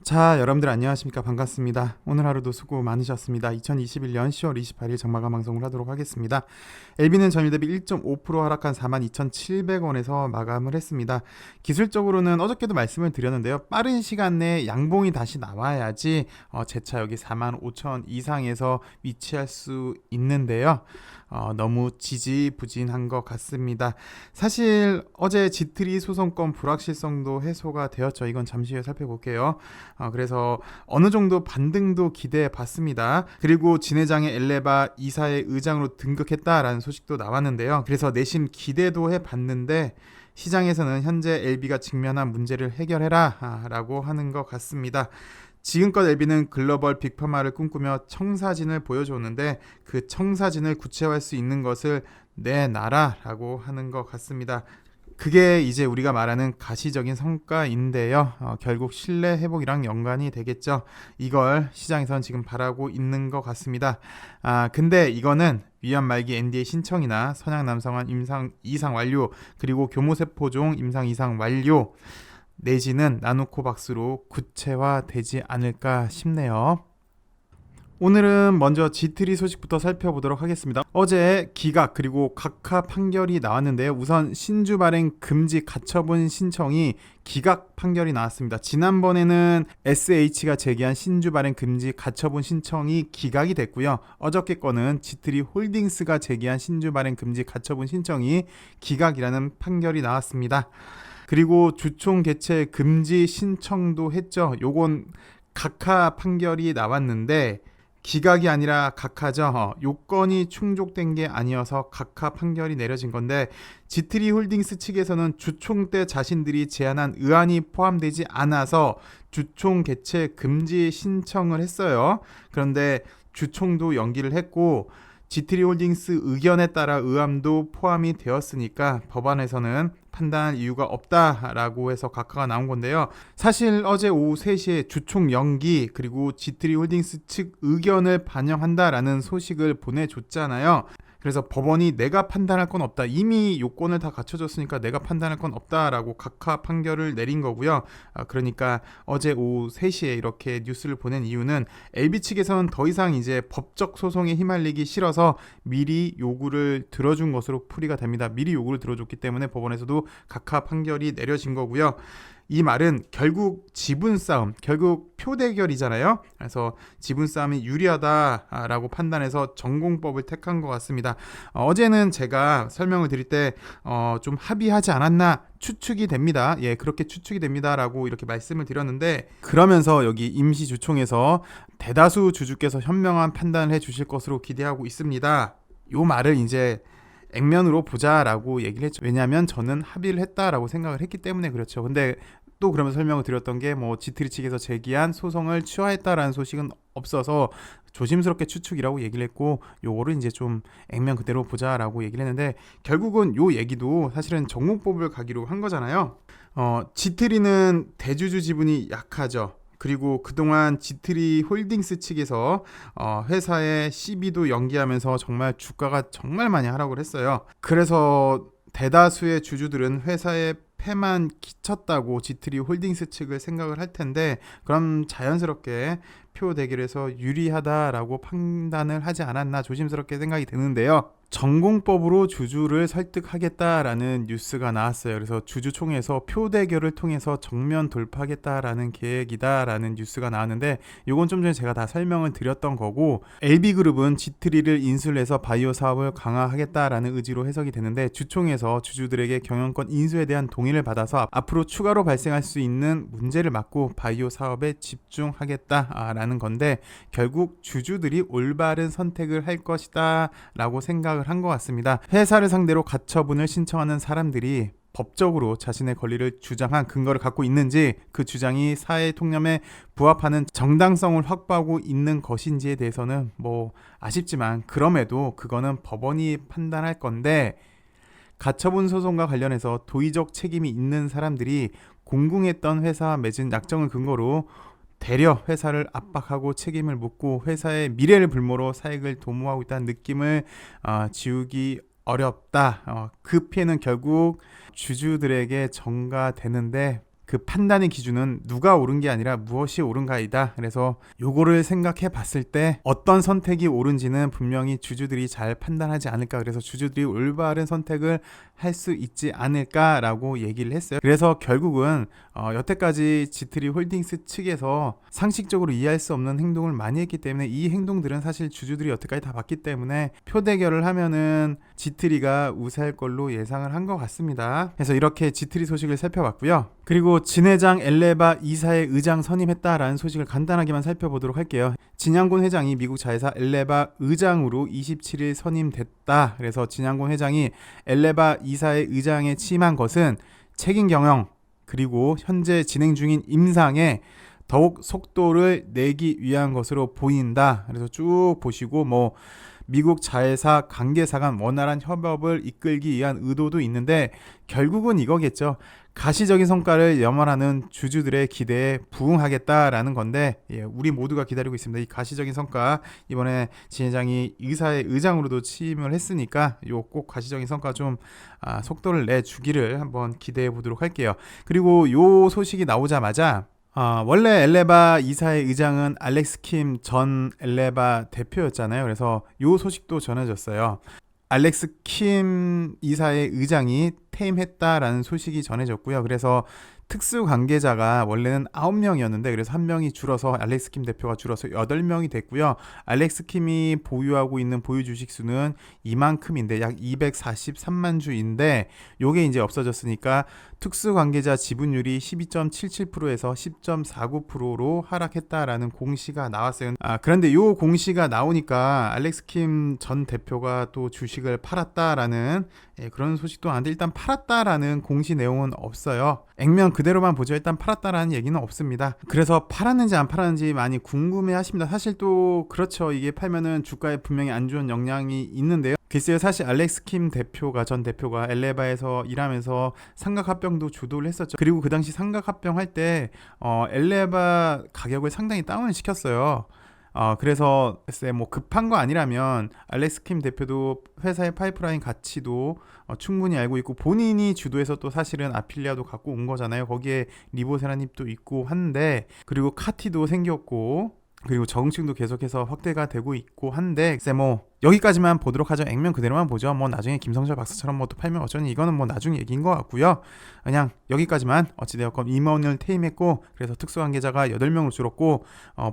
자, 여러분들 안녕하십니까? 반갑습니다. 오늘 하루도 수고 많으셨습니다. 2021년 10월 28일 정마감 방송을 하도록 하겠습니다. LB는 전일 대비 1.5% 하락한 42,700원에서 마감을 했습니다. 기술적으로는 어저께도 말씀을 드렸는데요. 빠른 시간 내에 양봉이 다시 나와야지 재차 여기 45,000원 이상에서 위치할 수 있는데요. 너무 지지부진한 것 같습니다. 사실 어제 지트리 소송권 불확실성도 해소가 되었죠. 이건 잠시 후에 살펴볼게요. 그래서 어느 정도 반등도 기대해 봤습니다. 그리고 진회장의 엘레바 이사의 의장으로 등극했다라는 소식도 나왔는데요. 그래서 내심 기대도 해 봤는데 시장에서는 현재 LB가 직면한 문제를 해결해라 라고 하는 것 같습니다. 지금껏 LB는 글로벌 빅파마를 꿈꾸며 청사진을 보여줬는데 그 청사진을 구체화할 수 있는 것을 내놔라라고 하는 것 같습니다. 그게 이제 우리가 말하는 가시적인 성과인데요. 결국 신뢰 회복이랑 연관이 되겠죠. 이걸 시장에선 지금 바라고 있는 것 같습니다. 근데 이거는 위안 말기 NDA 신청이나 선양 남성환 임상 이상 완료, 그리고 교모세포종 임상 이상 완료 내지는 나노코박스로 구체화되지 않을까 싶네요. 오늘은 먼저 지트리 소식부터 살펴보도록 하겠습니다. 어제 기각 그리고 각하 판결이 나왔는데요. 우선 신주 발행 금지 가처분 신청이 기각 판결이 나왔습니다. 지난번에는 SH가 제기한 신주 발행 금지 가처분 신청이 기각이 됐고요. 어저께 거는 지트리 홀딩스가 제기한 신주 발행 금지 가처분 신청이 기각이라는 판결이 나왔습니다. 그리고 주총 개최 금지 신청도 했죠. 요건 각하 판결이 나왔는데 기각이 아니라 각하죠. 요건이 충족된 게 아니어서 각하 판결이 내려진 건데 지트리 홀딩스 측에서는 주총 때 자신들이 제안한 의안이 포함되지 않아서 주총 개최 금지 신청을 했어요. 그런데 주총도 연기를 했고 지트리 홀딩스 의견에 따라 의안도 포함이 되었으니까 법안에서는 판단할 이유가 없다라고 해서 각하가 나온 건데요. 사실 어제 오후 3시에 주총 연기 그리고 지트리 홀딩스 측 의견을 반영한다라는 소식을 보내줬잖아요. 그래서 법원이 내가 판단할 건 없다. 이미 요건을 다 갖춰줬으니까 내가 판단할 건 없다라고 각하 판결을 내린 거고요. 그러니까 어제 오후 3시에 이렇게 뉴스를 보낸 이유는 LB 측에서는 더 이상 이제 법적 소송에 휘말리기 싫어서 미리 요구를 들어준 것으로 풀이가 됩니다. 미리 요구를 들어줬기 때문에 법원에서도 각하 판결이 내려진 거고요. 이 말은 결국 지분 싸움, 결국 표 대결이잖아요. 그래서 지분 싸움이 유리하다라고 판단해서 전공법을 택한 것 같습니다. 어제는 제가 설명을 드릴 때 좀 합의하지 않았나 추측이 됩니다. 예, 그렇게 추측이 됩니다라고 이렇게 말씀을 드렸는데 그러면서 여기 임시주총에서 대다수 주주께서 현명한 판단을 해주실 것으로 기대하고 있습니다. 요 말을 이제 액면으로 보자라고 얘기를 했죠. 왜냐하면 저는 합의를 했다라고 생각을 했기 때문에 그렇죠. 근데 또 그러면 설명을 드렸던 게 뭐 지트리 측에서 제기한 소송을 취하했다라는 소식은 없어서 조심스럽게 추측이라고 얘기를 했고 요거를 이제 좀 액면 그대로 보자라고 얘기를 했는데 결국은 요 얘기도 사실은 전공법을 가기로 한 거잖아요. 지트리는 대주주 지분이 약하죠. 그리고 그동안 지트리 홀딩스 측에서 회사의 CB도 연기하면서 정말 주가가 정말 많이 하락을 했어요. 그래서 대다수의 주주들은 회사에 패만 끼쳤다고 지트리 홀딩스 측을 생각을 할 텐데 그럼 자연스럽게 표 대결에서 유리하다라고 판단을 하지 않았나 조심스럽게 생각이 드는데요. 전공법으로 주주를 설득하겠다라는 뉴스가 나왔어요. 그래서 주주총회에서 표 대결을 통해서 정면 돌파하겠다라는 계획이다라는 뉴스가 나왔는데 이건 좀 전에 제가 다 설명을 드렸던 거고 LB그룹은 지트리를 인수를 해서 바이오 사업을 강화하겠다라는 의지로 해석이 되는데 주총에서 주주들에게 경영권 인수에 대한 동의를 받아서 앞으로 추가로 발생할 수 있는 문제를 막고 바이오 사업에 집중하겠다라는 건데 결국 주주들이 올바른 선택을 할 것이다 라고 생각을 한 것 같습니다. 회사를 상대로 가처분을 신청하는 사람들이 법적으로 자신의 권리를 주장한 근거를 갖고 있는지 그 주장이 사회 통념에 부합하는 정당성을 확보하고 있는 것인지에 대해서는 뭐 아쉽지만 그럼에도 그거는 법원이 판단할 건데 가처분 소송과 관련해서 도의적 책임이 있는 사람들이 공궁했던 회사와 맺은 약정을 근거로 되려 회사를 압박하고 책임을 묻고 회사의 미래를 불모로 사익을 도모하고 있다는 느낌을 지우기 어렵다. 그 피해는 결국 주주들에게 전가되는데 그 판단의 기준은 누가 옳은 게 아니라 무엇이 옳은가이다. 그래서 요거를 생각해 봤을 때 어떤 선택이 옳은지는 분명히 주주들이 잘 판단하지 않을까. 그래서 주주들이 올바른 선택을 할 수 있지 않을까라고 얘기를 했어요. 그래서 결국은 여태까지 지트리 홀딩스 측에서 상식적으로 이해할 수 없는 행동을 많이 했기 때문에 이 행동들은 사실 주주들이 여태까지 다 봤기 때문에 표 대결을 하면은 지트리가 우세할 걸로 예상을 한 것 같습니다. 그래서 이렇게 지트리 소식을 살펴봤고요. 그리고 진 회장 엘레바 이사의 의장 선임했다라는 소식을 간단하게만 살펴보도록 할게요. 진양곤 회장이 미국 자회사 엘레바 의장으로 27일 선임됐다. 그래서 진양곤 회장이 엘레바 이사의 의장에 취임한 것은 책임 경영 그리고 현재 진행 중인 임상에 더욱 속도를 내기 위한 것으로 보인다. 그래서 쭉 보시고 미국 자회사 관계사 간 원활한 협업을 이끌기 위한 의도도 있는데 결국은 이거겠죠. 가시적인 성과를 염원하는 주주들의 기대에 부응하겠다라는 건데 우리 모두가 기다리고 있습니다. 이 가시적인 성과 이번에 진 회장이 의사의 의장으로도 취임을 했으니까 요 꼭 가시적인 성과 좀 속도를 내주기를 한번 기대해 보도록 할게요. 그리고 요 소식이 나오자마자 원래 엘레바 이사의 의장은 알렉스 킴 전 엘레바 대표였잖아요. 그래서 요 소식도 전해졌어요. 알렉스 킴 이사의 의장이 퇴임했다라는 소식이 전해졌고요. 그래서 특수 관계자가 원래는 9명이었는데 그래서 한 명이 줄어서 알렉스 킴 대표가 줄어서 8명이 됐고요. 알렉스 킴이 보유하고 있는 보유 주식 수는 이만큼인데 약 243만 주인데 요게 이제 없어졌으니까 특수 관계자 지분율이 12.77%에서 10.49%로 하락했다라는 공시가 나왔어요. 그런데 요 공시가 나오니까 알렉스 킴 전 대표가 또 주식을 팔았다라는 그런 소식도 나왔는데 일단 팔았다라는 공시 내용은 없어요. 액면 그대로만 보죠. 일단 팔았다라는 얘기는 없습니다. 그래서 팔았는지 안 팔았는지 많이 궁금해 하십니다. 사실 또 그렇죠. 이게 팔면은 주가에 분명히 안 좋은 영향이 있는데요. 글쎄요. 사실 알렉스 킴 전 대표가 엘레바에서 일하면서 삼각합병도 주도를 했었죠. 그리고 그 당시 삼각합병 할 때 엘레바 가격을 상당히 다운을 시켰어요. 그래서 글쎄 급한 거 아니라면 알렉스 킴 대표도 회사의 파이프라인 가치도 충분히 알고 있고 본인이 주도해서 또 사실은 아필리아도 갖고 온 거잖아요. 거기에 리보세라닙도 있고 한데 그리고 카티도 생겼고 그리고 저응층도 계속해서 확대가 되고 있고 한데 글쎄 여기까지만 보도록 하죠. 액면 그대로만 보죠. 나중에 김성철 박사처럼 또 팔면 어쩌니 이거는 나중 얘기인 것 같고요. 그냥 여기까지만 어찌되었건 임원을 퇴임했고 그래서 특수관계자가 8명으로 줄었고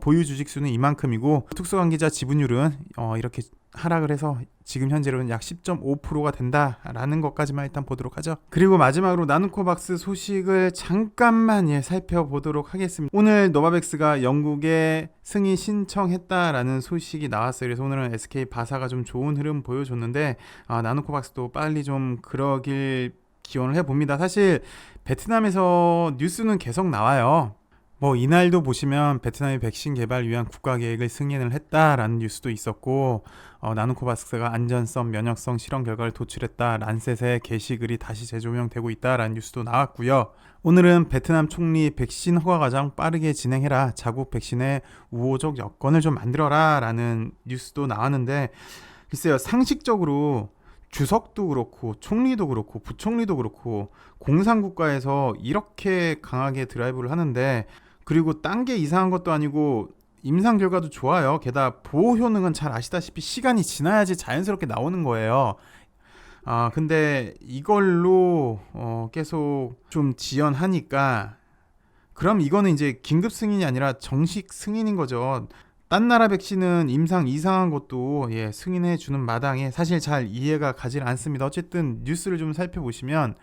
보유 주식 수는 이만큼이고 특수관계자 지분율은 이렇게 하락을 해서 지금 현재로는 약 10.5%가 된다라는 것까지만 일단 보도록 하죠. 그리고 마지막으로 나누코박스 소식을 잠깐만 살펴보도록 하겠습니다. 오늘 노바백스가 영국에 승인 신청했다라는 소식이 나왔어요. 그래서 오늘은 SK 바사가 좀 좋은 흐름 보여줬는데 나누코박스도 빨리 좀 그러길 기원을 해봅니다. 사실 베트남에서 뉴스는 계속 나와요. 이날도 보시면 베트남의 백신 개발 위한 국가계획을 승인을 했다라는 뉴스도 있었고 나누코박스가 안전성, 면역성 실험 결과를 도출했다. 란셋의 게시글이 다시 재조명되고 있다라는 뉴스도 나왔고요. 오늘은 베트남 총리 백신 허가 과정 빠르게 진행해라. 자국 백신의 우호적 여건을 좀 만들어라 라는 뉴스도 나왔는데 글쎄요. 상식적으로 주석도 그렇고 총리도 그렇고 부총리도 그렇고 공산국가에서 이렇게 강하게 드라이브를 하는데 그리고 딴 게 이상한 것도 아니고 임상 결과도 좋아요. 게다가 보호 효능은 잘 아시다시피 시간이 지나야지 자연스럽게 나오는 거예요. 근데 이걸로 계속 좀 지연하니까 그럼 이거는 이제 긴급 승인이 아니라 정식 승인인 거죠. 딴 나라 백신은 임상 이상한 것도 승인해 주는 마당에 사실 잘 이해가 가지 않습니다. 어쨌든 뉴스를 좀 살펴보시면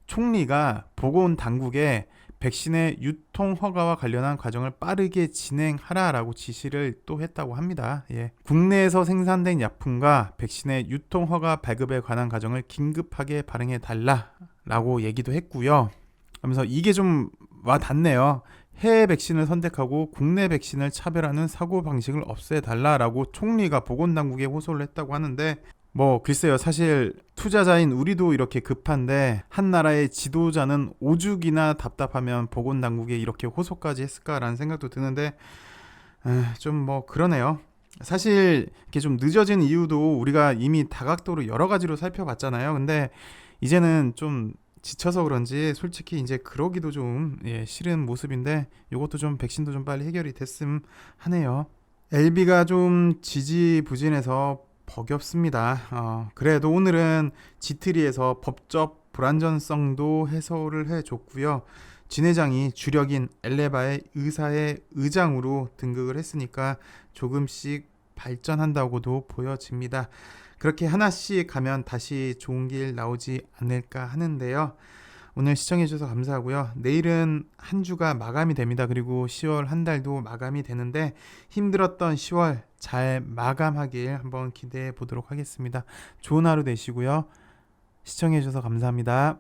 총리가 보건당국에 백신의 유통 허가와 관련한 과정을 빠르게 진행하라라고 지시를 또 했다고 합니다. 국내에서 생산된 약품과 백신의 유통 허가 발급에 관한 과정을 긴급하게 발행해 달라라고 얘기도 했고요. 그러면서 이게 좀 와닿네요. 해외 백신을 선택하고 국내 백신을 차별하는 사고방식을 없애달라라고 총리가 보건당국에 호소를 했다고 하는데 글쎄요. 사실 투자자인 우리도 이렇게 급한데 한 나라의 지도자는 오죽이나 답답하면 보건당국에 이렇게 호소까지 했을까라는 생각도 드는데 좀 그러네요. 사실 이렇게 좀 늦어진 이유도 우리가 이미 다각도로 여러 가지로 살펴봤잖아요. 근데 이제는 좀 지쳐서 그런지 솔직히 이제 그러기도 좀 싫은 모습인데 요것도 좀 백신도 좀 빨리 해결이 됐음 하네요. LB가 좀 지지부진해서 버겁습니다. 그래도 오늘은 지트리에서 법적 불안전성도 해소를 해줬고요. 진 회장이 주력인 엘레바의 의사의 의장으로 등극을 했으니까 조금씩 발전한다고도 보여집니다. 그렇게 하나씩 가면 다시 좋은 길 나오지 않을까 하는데요. 오늘 시청해주셔서 감사하고요. 내일은 한 주가 마감이 됩니다. 그리고 10월 한 달도 마감이 되는데 힘들었던 10월 잘 마감하길 한번 기대해 보도록 하겠습니다. 좋은 하루 되시고요. 시청해주셔서 감사합니다.